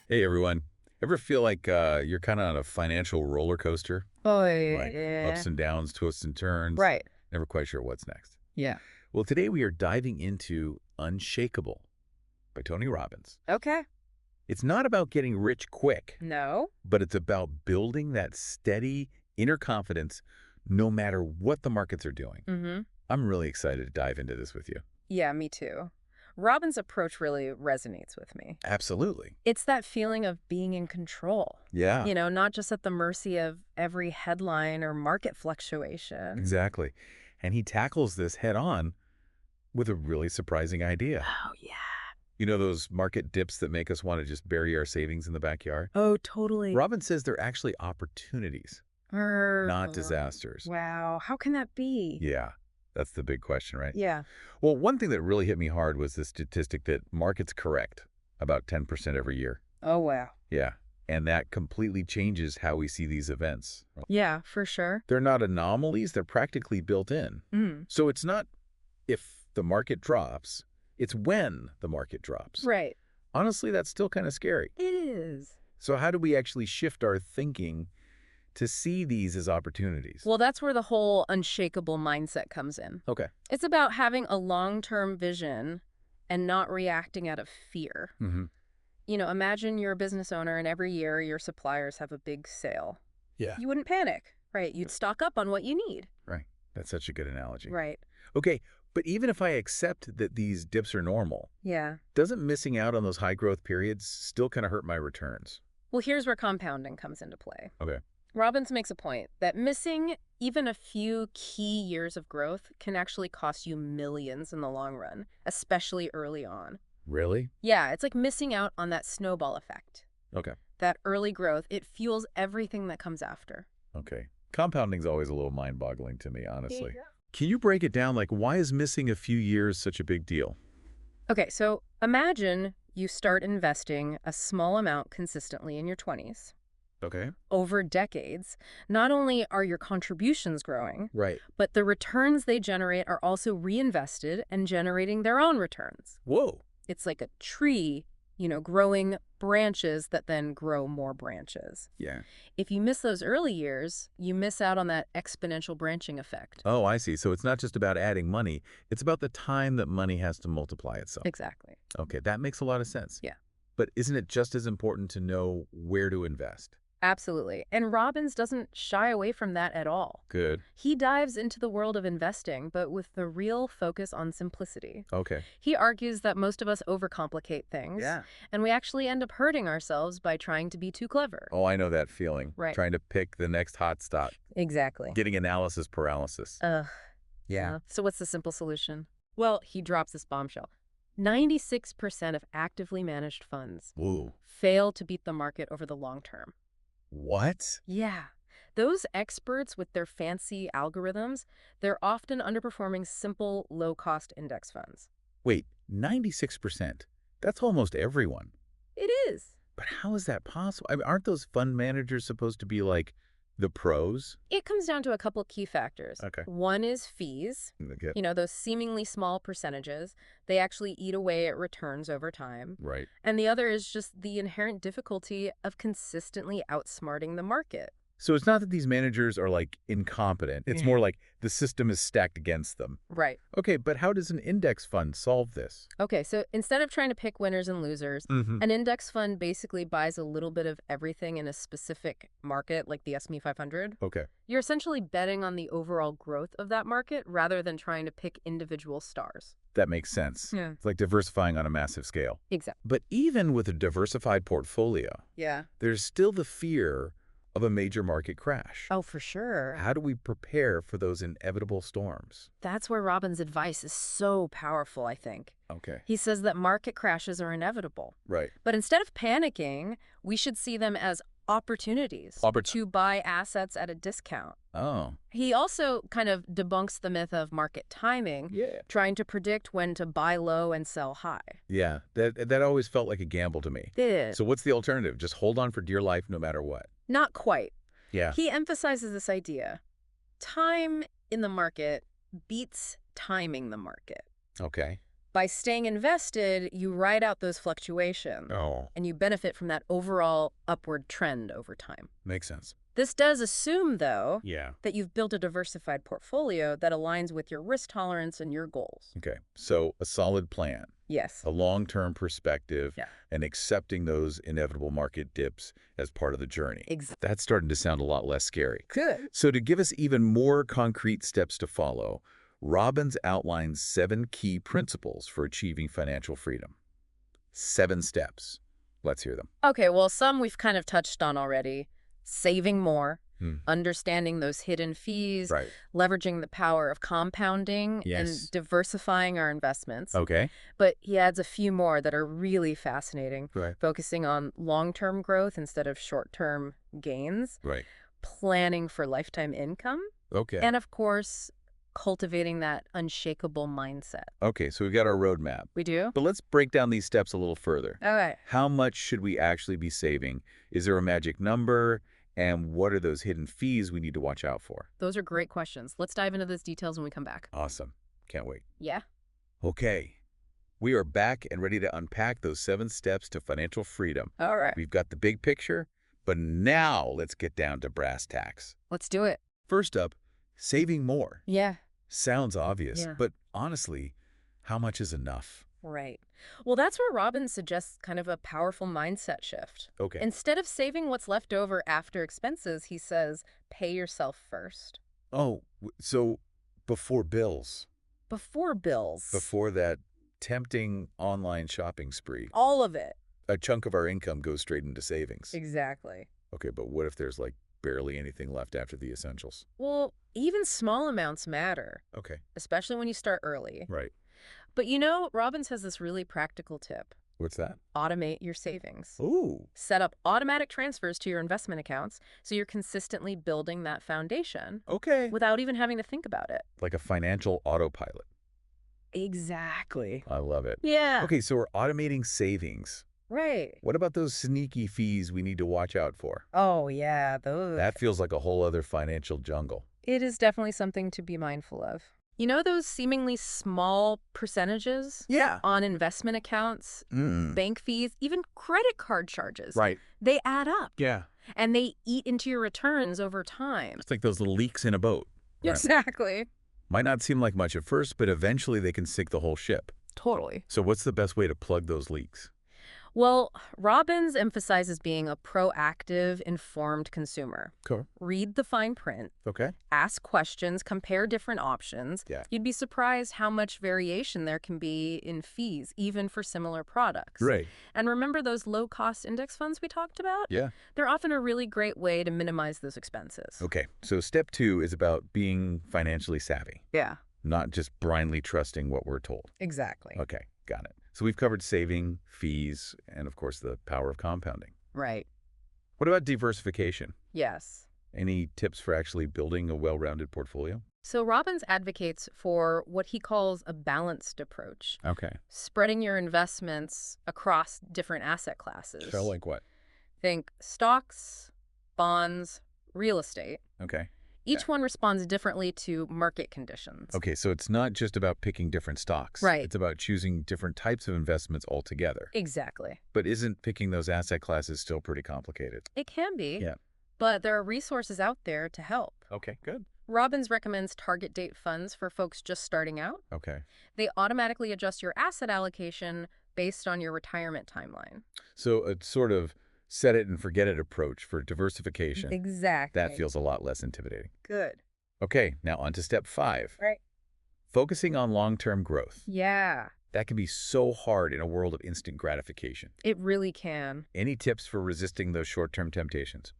Hey everyone. Ever feel like you're kind of on a financial roller coaster? Oh, Like yeah. ups and downs, twists and turns, Right. never quite sure what's next. Yeah. Well, today we are diving into Unshakeable by Tony Robbins. Okay. It's not about getting rich quick, No. but it's about building that steady inner confidence no matter what the markets are doing. Mm-hmm. I'm really excited to dive into this with you. Yeah, me too. Robin's approach really resonates with me. Absolutely. It's that feeling of being in control, Yeah, not just at the mercy of every headline or market fluctuation. exactly. And he tackles this head on with a really surprising idea. Oh, yeah. You know those market dips that make us want to just bury our savings in the backyard? Oh, totally. Robin says they're actually opportunities, not disasters. Wow. How can that be? Yeah, that's the big question, right? Yeah. Well, one thing that really hit me hard was the statistic that markets correct about 10% every year. Oh, wow. Yeah, and that completely changes how we see these events. Yeah, for sure. They're not anomalies, they're practically built in. Mm. So it's not if the market drops, it's when the market drops. Right. Honestly, that's still kind of scary. It is. So how do we actually shift our thinking to see these as opportunities? Well, that's where the whole unshakable mindset comes in. Okay. It's about having a long-term vision and not reacting out of fear. Mm-hmm. Imagine you're a business owner and every year your suppliers have a big sale. Yeah. You wouldn't panic, right? You'd stock up on what you need. Right. That's such a good analogy. Right. Okay, but even if I accept that these dips are normal, Yeah. doesn't missing out on those high growth periods still kind of hurt my returns? Well, here's where compounding comes into play. Okay. Robbins makes a point that missing even a few key years of growth can actually cost you millions in the long run, especially early on. Really? Yeah, it's like missing out on that snowball effect. Okay. That early growth, it fuels everything that comes after. Okay. Compounding's always a little mind-boggling to me, honestly. Yeah. Can you break it down? Like, why is missing a few years such a big deal? Okay, so imagine you start investing a small amount consistently in your 20s. Okay. Over decades, not only are your contributions growing, Right. but the returns they generate are also reinvested and generating their own returns. Whoa. It's like a tree, growing branches that then grow more branches. Yeah. If you miss those early years, you miss out on that exponential branching effect. Oh, I see. So it's not just about adding money. It's about the time that money has to multiply itself. Exactly. Okay, that makes a lot of sense. Yeah. But isn't it just as important to know where to invest? Absolutely. And Robbins doesn't shy away from that at all. Good. He dives into the world of investing, but with the real focus on simplicity. Okay. He argues that most of us overcomplicate things, and we actually end up hurting ourselves by trying to be too clever. Oh, I know that feeling. Right. Trying to pick the next hot stock. Exactly. Getting analysis paralysis. Yeah. So what's the simple solution? Well, he drops this bombshell. 96% of actively managed funds Whoa. fail to beat the market over the long term. What? Yeah. Those experts with their fancy algorithms, they're often underperforming simple, low-cost index funds. Wait, 96%? That's almost everyone. It is. But how is that possible? I mean, aren't those fund managers supposed to be like the pros? It comes down to a couple key factors. Okay. One is fees. Okay. Those seemingly small percentages, they actually eat away at returns over time. Right. And the other is just the inherent difficulty of consistently outsmarting the market. So it's not that these managers are like incompetent. It's more like the system is stacked against them. Right. Okay, but how does an index fund solve this? Okay, so instead of trying to pick winners and losers, an index fund basically buys a little bit of everything in a specific market, like the S&P 500. Okay. You're essentially betting on the overall growth of that market rather than trying to pick individual stars. That makes sense. Yeah. It's like diversifying on a massive scale. Exactly. But even with a diversified portfolio, Yeah. there's still the fear of a major market crash. Oh, for sure. How do we prepare for those inevitable storms? That's where Robbins' advice is so powerful, I think. Okay. He says that market crashes are inevitable. Right. But instead of panicking, we should see them as opportunities to buy assets at a discount. Oh. He also kind of debunks the myth of market timing, Yeah. trying to predict when to buy low and sell high. Yeah, that always felt like a gamble to me. It So what's the alternative? Just hold on for dear life no matter what. Not quite. Yeah. He emphasizes this idea. Time in the market beats timing the market. Okay. By staying invested, you ride out those fluctuations, Oh, and you benefit from that overall upward trend over time. makes sense. This does assume, though, Yeah. that you've built a diversified portfolio that aligns with your risk tolerance and your goals. Okay. So a solid plan, Yes. a long-term perspective, Yeah. and accepting those inevitable market dips as part of the journey. Exactly. That's starting to sound a lot less scary. Good. So to give us even more concrete steps to follow, Robbins outlines 7 key principles for achieving financial freedom. 7 steps. Let's hear them. Okay, well, some we've kind of touched on already. Saving more, Hmm. understanding those hidden fees, Right. leveraging the power of compounding, Yes. and diversifying our investments. Okay. But he adds a few more that are really fascinating, Right. focusing on long-term growth instead of short-term gains, Right. planning for lifetime income, Okay. and of course, cultivating that unshakable mindset. Okay, so we've got our roadmap. We do? But let's break down these steps a little further. Okay. How much should we actually be saving? Is there a magic number? And what are those hidden fees we need to watch out for? Those are great questions. Let's dive into those details when we come back. Awesome. Can't wait. Yeah? Okay. We are back and ready to unpack those 7 steps to financial freedom. All right. We've got the big picture, but now let's get down to brass tacks. Let's do it. First up, saving more. Yeah. Sounds obvious, Yeah. but honestly, how much is enough? Right. Well, that's where Robbins suggests kind of a powerful mindset shift. Okay. Instead of saving what's left over after expenses, he says, pay yourself first. So before bills, Before bills. before that tempting online shopping spree, All of it. a chunk of our income goes straight into savings. Exactly. Okay, but what if there's like barely anything left after the essentials? Well, even small amounts matter, Okay, especially when you start early. right. But Robbins has this really practical tip. What's that? Automate your savings. Ooh, Set up automatic transfers to your investment accounts so you're consistently building that foundation okay. without even having to think about it. Like a financial autopilot. Exactly. I love it. Yeah. Okay, so we're automating savings. Right. What about those sneaky fees we need to watch out for? Oh, yeah, those. That feels like a whole other financial jungle. It is definitely something to be mindful of. Those seemingly small percentages Yeah. on investment accounts, Mm. bank fees, even credit card charges, Right. they add up Yeah. and they eat into your returns over time. It's like those little leaks in a boat. Right. Exactly. Might not seem like much at first, but eventually they can sink the whole ship. Totally. So what's the best way to plug those leaks? Well, Robbins emphasizes being a proactive, informed consumer. Cool. Read the fine print, Okay. ask questions, compare different options. Yeah. You'd be surprised how much variation there can be in fees, even for similar products. Right. And remember those low-cost index funds we talked about? Yeah. They're often a really great way to minimize those expenses. Okay. So step 2 is about being financially savvy, Yeah, not just blindly trusting what we're told. exactly. Okay. Got it. So we've covered saving, fees, and of course the power of compounding. Right. What about diversification? Yes. Any tips for actually building a well-rounded portfolio? So Robbins advocates for what he calls a balanced approach, Okay. spreading your investments across different asset classes. So like what? Think stocks, bonds, real estate. Okay. Each one responds differently to market conditions. Okay, so it's not just about picking different stocks. Right. It's about choosing different types of investments altogether. Exactly. But isn't picking those asset classes still pretty complicated? It can be. Yeah. But there are resources out there to help. Okay, good. Robbins recommends target date funds for folks just starting out. Okay. They automatically adjust your asset allocation based on your retirement timeline. So a sort of set it and forget it approach for diversification. Exactly. That feels a lot less intimidating. good. Okay, now on to step 5. Right. Focusing on long-term growth. Yeah, That can be so hard in a world of instant gratification. it really can. Any tips for resisting those short-term temptations?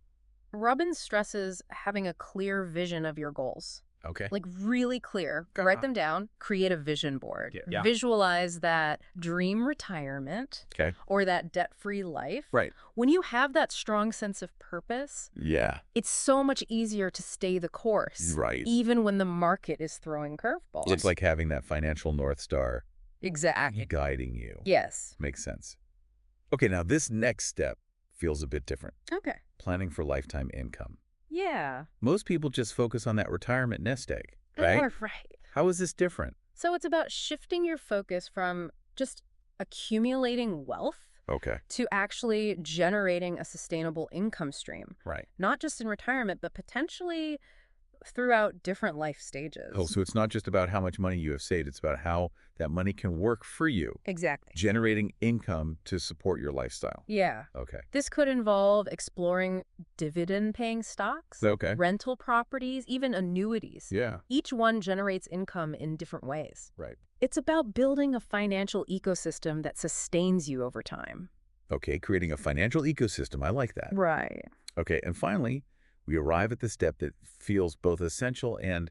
Robbins stresses having a clear vision of your goals. Okay. Like really clear. Write them down. Create a vision board. Yeah. Visualize that dream retirement Okay. or that debt-free life. Right. When you have that strong sense of purpose, Yeah. it's so much easier to stay the course. Right. Even when the market is throwing curveballs. It's like having that financial North Star Exactly. guiding you. Yes. Makes sense. Okay, now this next step feels a bit different. Okay. Planning for lifetime income. Yeah. Most people just focus on that retirement nest egg, right? Right. How is this different? So it's about shifting your focus from just accumulating wealth Okay. to actually generating a sustainable income stream, Right. not just in retirement, but potentially throughout different life Oh, stages. so it's not just about how much money you have saved. It's about how that money can work for you, Exactly. generating income to support your lifestyle. Yeah. Okay. This could involve exploring dividend-paying stocks, Okay. rental properties, even annuities. Yeah. Each one generates income in different ways. Right. It's about building a financial ecosystem that sustains you over time. Okay. Creating a financial ecosystem. I like that. Right. Okay. And finally, we arrive at the step that feels both essential and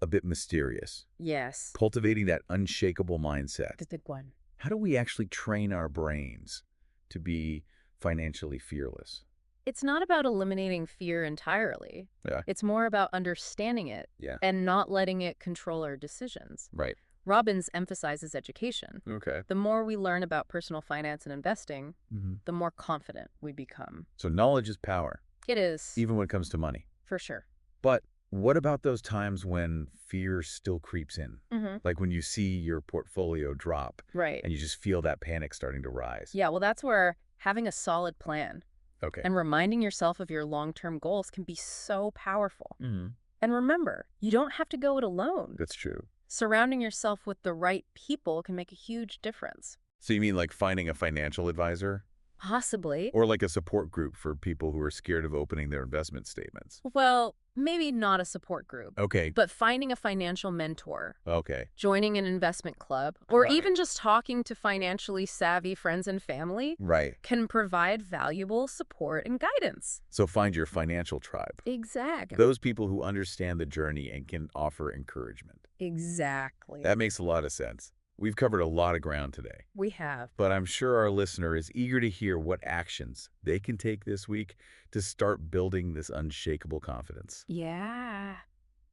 a bit mysterious. Yes. Cultivating that unshakable mindset. The big one. How do we actually train our brains to be financially fearless? It's not about eliminating fear entirely. Yeah. It's more about understanding it Yeah. and not letting it control our decisions. Right. Robbins emphasizes education. Okay. The more we learn about personal finance and investing, Mm-hmm. the more confident we become. So knowledge is power, It is, even when it comes to money. for sure. But what about those times when fear still creeps in? Mm-hmm. Like when you see your portfolio drop Right. and you just feel that panic starting to rise. Yeah, well, that's where having a solid plan Okay. and reminding yourself of your long-term goals can be so powerful. Mm-hmm. And remember, you don't have to go it alone. That's true. Surrounding yourself with the right people can make a huge difference. So you mean like finding a financial advisor? Possibly. Or like a support group for people who are scared of opening their investment statements? Well, maybe not a support group, Okay. but finding a financial mentor, Okay. joining an investment club, or Right. even just talking to financially savvy friends and family Right. can provide valuable support and guidance. So find your financial tribe. Exactly. Those people who understand the journey and can offer encouragement. Exactly. That makes a lot of sense. We've covered a lot of ground today, We have. but I'm sure our listener is eager to hear what actions they can take this week to start building this unshakable confidence. Yeah.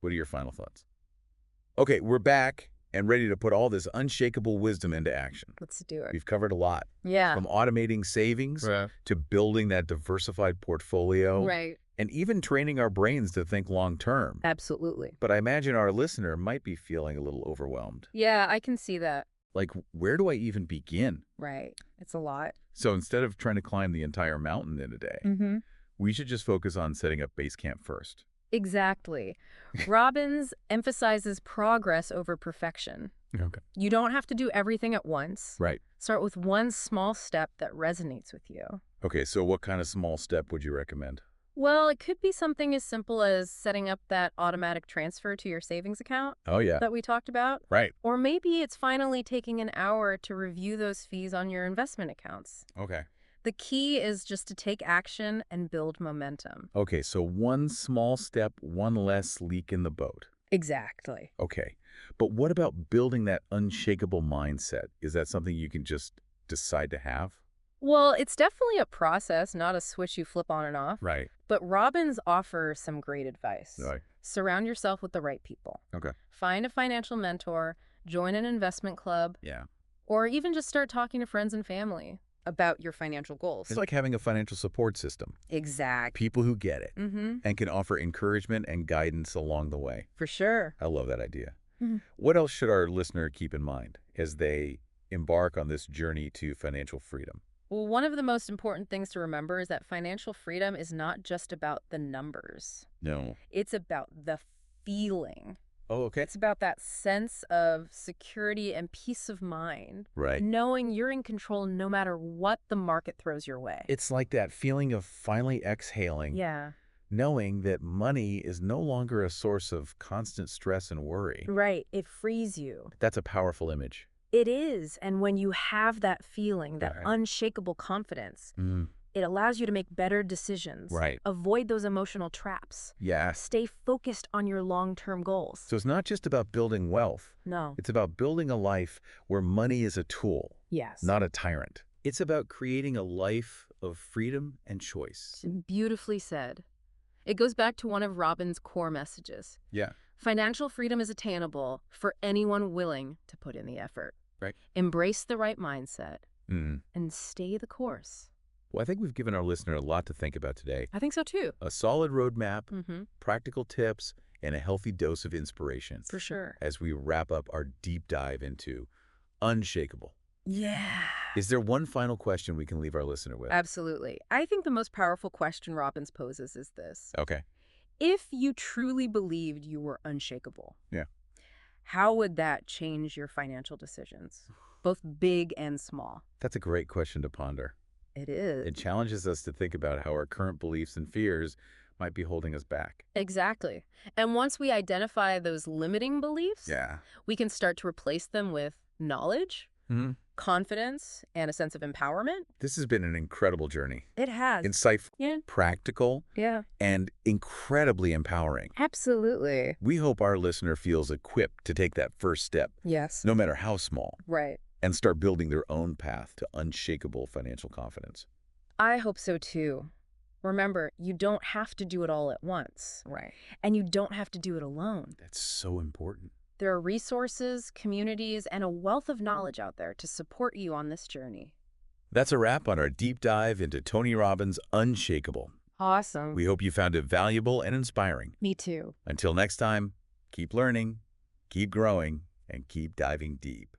What are your final thoughts? Okay, we're back and ready to put all this unshakable wisdom into action. Let's do it. We've covered a lot, Yeah. from automating savings Right. to building that diversified portfolio, Right. and even training our brains to think long-term. Absolutely. But I imagine our listener might be feeling a little overwhelmed. Yeah, I can see that. Like, where do I even begin? Right. It's a lot. So instead of trying to climb the entire mountain in a day, Mm-hmm. we should just focus on setting up base camp first. Exactly. Robbins emphasizes progress over perfection. Okay. You don't have to do everything at once. Right. Start with one small step that resonates with you. Okay, so what kind of small step would you recommend? Well, it could be something as simple as setting up that automatic transfer to your savings account Oh, yeah. that we talked about. Right. Or maybe it's finally taking an hour to review those fees on your investment accounts. Okay. The key is just to take action and build momentum. Okay, so one small step, one less leak in the boat. Exactly. Okay. But what about building that unshakable mindset? Is that something you can just decide to have? Well, it's definitely a process, not a switch you flip on and off. Right. But Robbins offers some great advice. Right. Surround yourself with the right people. Okay. Find a financial mentor, join an investment club, Yeah. or even just start talking to friends and family about your financial goals. It's like having a financial support system. Exactly. People who get it Mm-hmm. and can offer encouragement and guidance along the way. For sure. I love that idea. Mhm. What else should our listener keep in mind as they embark on this journey to financial freedom? Well, one of the most important things to remember is that financial freedom is not just about the numbers. No. It's about the feeling. Oh, okay. It's about that sense of security and peace of mind, Right. knowing you're in control no matter what the market throws your way. It's like that feeling of finally exhaling, Yeah. knowing that money is no longer a source of constant stress and worry. Right. It frees you. That's a powerful image. It is. And when you have that feeling, that Right. unshakable confidence, Mm. it allows you to make better decisions. Right. Avoid those emotional traps. Yes. Stay focused on your long-term goals. So it's not just about building wealth. No. It's about building a life where money is a tool, Yes. not a tyrant. It's about creating a life of freedom and choice. Beautifully said. It goes back to one of Robbins' core messages. Yeah. Financial freedom is attainable for anyone willing to put in the effort. Right. Embrace the right mindset Mm. and stay the course. Well, I think we've given our listener a lot to think about today. I think so too. A solid roadmap, Mm-hmm. practical tips, and a healthy dose of inspiration For sure. as we wrap up our deep dive into Unshakable. Yeah. Is there one final question we can leave our listener with? Absolutely. I think the most powerful question Robbins poses is this. Okay. If you truly believed you were unshakable, Yeah. how would that change your financial decisions, both big and small? That's a great question to ponder. It is. It challenges us to think about how our current beliefs and fears might be holding us back. Exactly. And once we identify those limiting beliefs, Yeah. we can start to replace them with knowledge, Hmm. confidence, and a sense of empowerment. This has been an incredible journey. It has. Insightful, Yeah. practical, Yeah. and incredibly empowering. Absolutely. We hope our listener feels equipped to take that first step, Yes. no matter how small, Right. and start building their own path to unshakable financial confidence. I hope so too. Remember, you don't have to do it all at once. Right. And you don't have to do it alone. That's so important. There are resources, communities, and a wealth of knowledge out there to support you on this journey. That's a wrap on our deep dive into Tony Robbins' Unshakeable. Awesome. We hope you found it valuable and inspiring. Me too. Until next time, keep learning, keep growing, and keep diving deep.